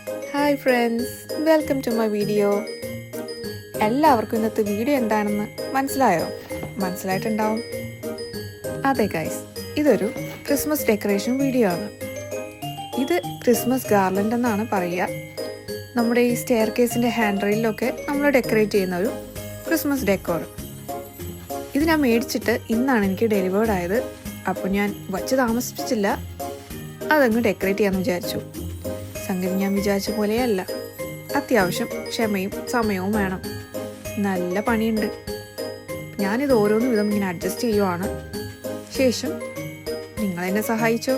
Hi friends, welcome to my video. എല്ലാവർക്കും ഇന്നത്തെ video എന്താണെന്ന് മനസ്സിലായിട്ടുണ്ടാവും. അതെ ഗൈസ്, ഇതൊരു ക്രിസ്മസ് ഡെക്കറേഷൻ വീഡിയോ ആണ്. ഇത് ക്രിസ്മസ് ഗാർലൻഡ് എന്നാണ് പറയുക. നമ്മുടെ ഈ സ്റ്റെയർ കേസിൻ്റെ ഹാൻഡ് റെയിലൊക്കെ നമ്മൾ ഡെക്കറേറ്റ് ചെയ്യുന്ന ഒരു ക്രിസ്മസ് ഡെക്കോർ. ഇത് ഞാൻ മേടിച്ചിട്ട് ഇന്നാണ് എനിക്ക് ഡെലിവേർഡ് ആയത്. അപ്പോൾ ഞാൻ വച്ച് താമസിപ്പിച്ചില്ല, അതങ്ങ് ഡെക്കറേറ്റ് ചെയ്യാമെന്ന് വിചാരിച്ചു. സംഗതി ഞാൻ വിചാരിച്ച പോലെയല്ല. അത്യാവശ്യം ക്ഷമയും സമയവും വേണം. നല്ല പണിയുണ്ട്. ഞാനിത് ഓരോന്നും വിധം ഇങ്ങനെ അഡ്ജസ്റ്റ് ചെയ്യുവാണ്. ശേഷം നിങ്ങളെന്നെ സഹായിച്ചോ.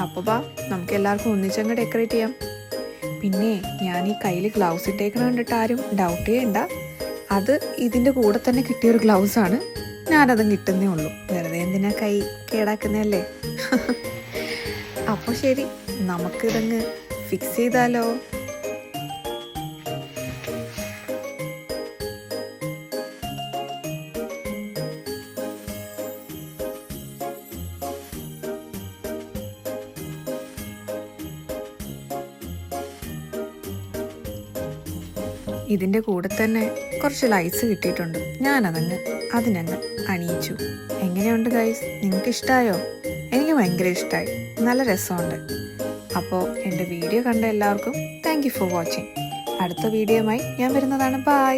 അപ്പോൾ നമുക്ക് എല്ലാവർക്കും ഒന്നിച്ചങ്ങ് ഡെക്കറേറ്റ് ചെയ്യാം. പിന്നെ ഞാൻ ഈ കയ്യിൽ ഗ്ലൗസ് ഇട്ടേക്കണ കണ്ടിട്ട് ആരും ഡൗട്ട് ചെയ്യണ്ട. അത് ഇതിൻ്റെ കൂടെ തന്നെ കിട്ടിയൊരു ഗ്ലൗസാണ്. ഞാനതും കിട്ടുന്നേ ഉള്ളൂ. വെറുതെ എന്തിനാ കൈ കേടാക്കുന്നതല്ലേ. അപ്പോൾ ശരി, നമുക്കിതങ്ങ് ഫിക്സ് ചെയ്താലോ. ഇതിൻ്റെ കൂടെ തന്നെ കുറച്ച് ലൈറ്റ്സ് കിട്ടിയിട്ടുണ്ട്. ഞാനതങ്ങ് അതിനങ്ങ് അണിയിച്ചു. എങ്ങനെയുണ്ട് ഗൈസ്? നിങ്ങൾക്ക് ഇഷ്ടമായോ? എനിക്ക് ഭയങ്കര ഇഷ്ടമായി. നല്ല രസമുണ്ട്. അപ്പോൾ എൻ്റെ വീഡിയോ കണ്ട എല്ലാവർക്കും താങ്ക് യു ഫോർ വാച്ചിങ്. അടുത്ത വീഡിയോയുമായി ഞാൻ വരുന്നതാണ്. ബൈ.